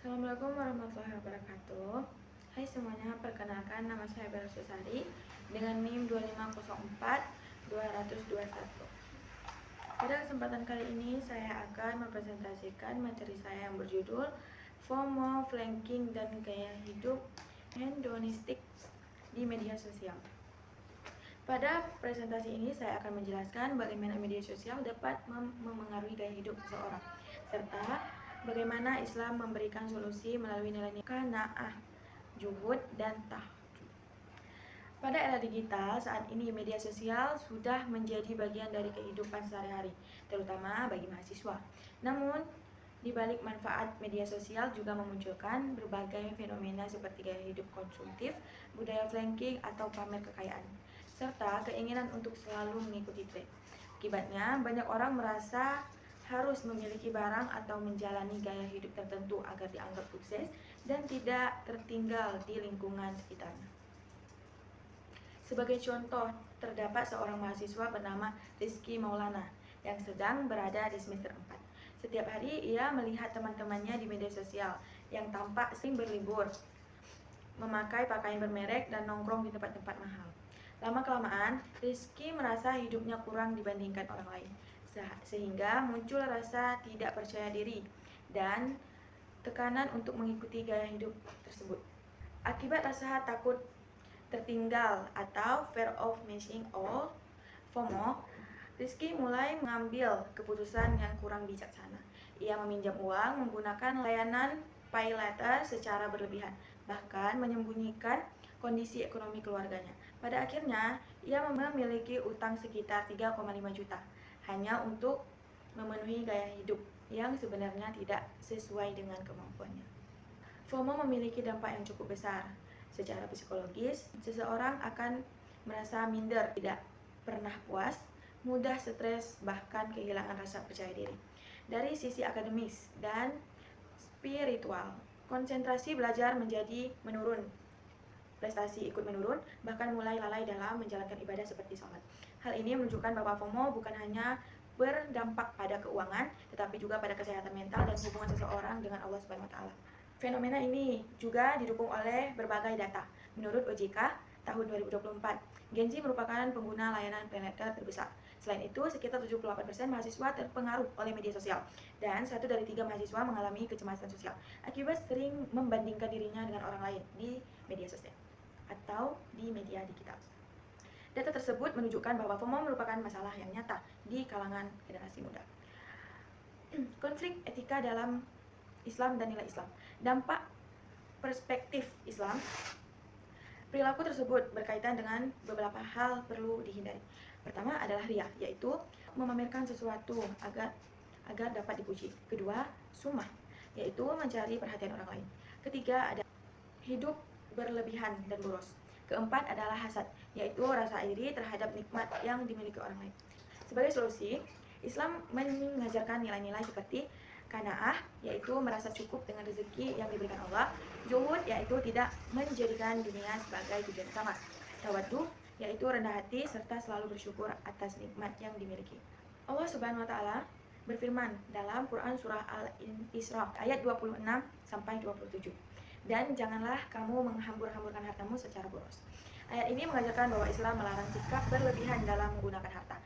Assalamualaikum warahmatullahi wabarakatuh. Hai semuanya, perkenalkan nama saya Bella Susari dengan NIM 2504221. Pada kesempatan kali ini saya akan mempresentasikan materi saya yang berjudul FOMO, Flanking, dan Gaya Hidup Hedonistik di Media Sosial. Pada presentasi ini saya akan menjelaskan bagaimana media sosial dapat memengaruhi gaya hidup seseorang, serta bagaimana Islam memberikan solusi melalui nilai-nilai qanaah, juhud, dan tahajud. Pada era digital saat ini, media sosial sudah menjadi bagian dari kehidupan sehari-hari, terutama bagi mahasiswa. Namun, di balik manfaat media sosial juga memunculkan berbagai fenomena seperti gaya hidup konsumtif, budaya flanking atau pamer kekayaan, serta keinginan untuk selalu mengikuti tren. Akibatnya, banyak orang merasa harus memiliki barang atau menjalani gaya hidup tertentu agar dianggap sukses dan tidak tertinggal di lingkungan sekitarnya. Sebagai contoh, terdapat seorang mahasiswa bernama Rizky Maulana yang sedang berada di semester 4. Setiap hari ia melihat teman-temannya di media sosial yang tampak sering berlibur, memakai pakaian bermerek, dan nongkrong di tempat-tempat mahal. Lama-kelamaan, Rizky merasa hidupnya kurang dibandingkan orang lain, sehingga muncul rasa tidak percaya diri dan tekanan untuk mengikuti gaya hidup tersebut. Akibat rasa takut tertinggal atau fear of missing out, FOMO, Rizky mulai mengambil keputusan yang kurang bijaksana. Ia meminjam uang menggunakan layanan pay later secara berlebihan, bahkan menyembunyikan kondisi ekonomi keluarganya. Pada akhirnya, ia memiliki utang sekitar 3,5 juta hanya untuk memenuhi gaya hidup yang sebenarnya tidak sesuai dengan kemampuannya. FOMO memiliki dampak yang cukup besar. Secara psikologis, seseorang akan merasa minder, tidak pernah puas, mudah stres, bahkan kehilangan rasa percaya diri. Dari sisi akademis dan spiritual, konsentrasi belajar menjadi menurun, prestasi ikut menurun, bahkan mulai lalai dalam menjalankan ibadah seperti sholat. Hal ini menunjukkan bahwa FOMO bukan hanya berdampak pada keuangan, tetapi juga pada kesehatan mental dan hubungan seseorang dengan Allah Subhanahu wa Ta'ala. Fenomena ini juga didukung oleh berbagai data. Menurut OJK, tahun 2024, Gen Z merupakan pengguna layanan paylater terbesar. Selain itu, sekitar 78% mahasiswa terpengaruh oleh media sosial, dan 1 dari 3 mahasiswa mengalami kecemasan sosial akibat sering membandingkan dirinya dengan orang lain di media sosial atau di media digital. Data tersebut menunjukkan bahwa FOMO merupakan masalah yang nyata di kalangan generasi muda. Konflik etika dalam Islam dan nilai Islam. Dampak perspektif Islam. Perilaku tersebut berkaitan dengan beberapa hal perlu dihindari. Pertama adalah riya, yaitu memamerkan sesuatu agar dapat dipuji. Kedua, sumah, yaitu mencari perhatian orang lain. Ketiga, ada hidup berlebihan dan boros. Keempat adalah hasad, yaitu rasa iri terhadap nikmat yang dimiliki orang lain. Sebagai solusi, Islam mengajarkan nilai-nilai seperti qanaah, yaitu merasa cukup dengan rezeki yang diberikan Allah. Zuhud, yaitu tidak menjadikan dunia sebagai tujuan utama. Tawadduh, yaitu rendah hati serta selalu bersyukur atas nikmat yang dimiliki. Allah Subhanahu wa Ta'ala berfirman dalam Quran surah Al-Isra ayat 26 sampai 27. Dan janganlah kamu menghambur-hamburkan hartamu secara boros. Ayat ini mengajarkan bahwa Islam melarang sikap berlebihan dalam menggunakan harta.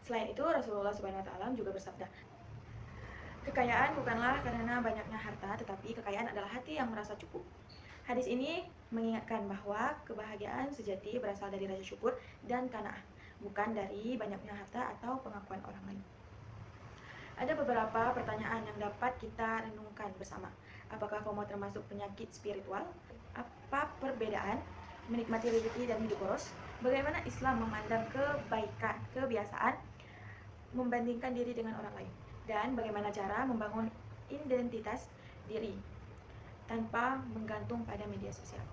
Selain itu, Rasulullah Subhanahu wa Ta'ala juga bersabda, kekayaan bukanlah karena banyaknya harta, tetapi kekayaan adalah hati yang merasa cukup. Hadis ini mengingatkan bahwa kebahagiaan sejati berasal dari rasa syukur dan qanaah, bukan dari banyaknya harta atau pengakuan orang lain. Ada beberapa pertanyaan yang dapat kita renungkan bersama. Apakah FOMO termasuk penyakit spiritual? Apa perbedaan menikmati rezeki dan hidup boros? Bagaimana Islam memandang kebaikan, kebiasaan membandingkan diri dengan orang lain? Dan bagaimana cara membangun identitas diri tanpa menggantung pada media sosial?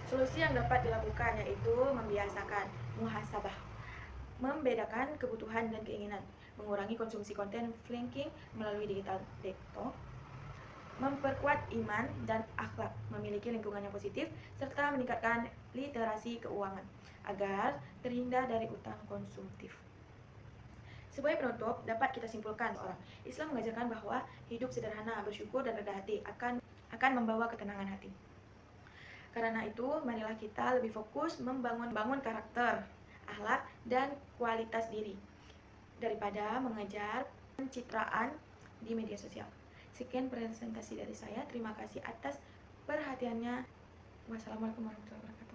Solusi yang dapat dilakukan yaitu membiasakan muhasabah, membedakan kebutuhan dan keinginan, mengurangi konsumsi konten flanking melalui digital detox, memperkuat iman dan akhlak, memiliki lingkungan yang positif, serta meningkatkan literasi keuangan agar terhindar dari utang konsumtif. Sebagai penutup, dapat kita simpulkan orang Islam mengajarkan bahwa hidup sederhana, bersyukur dan rendah hati akan membawa ketenangan hati. Karena itu, marilah kita lebih fokus membangun karakter, akhlak, dan kualitas diri daripada mengejar pencitraan di media sosial. Sekian presentasi dari saya. Terima kasih atas perhatiannya. Wassalamualaikum warahmatullahi wabarakatuh.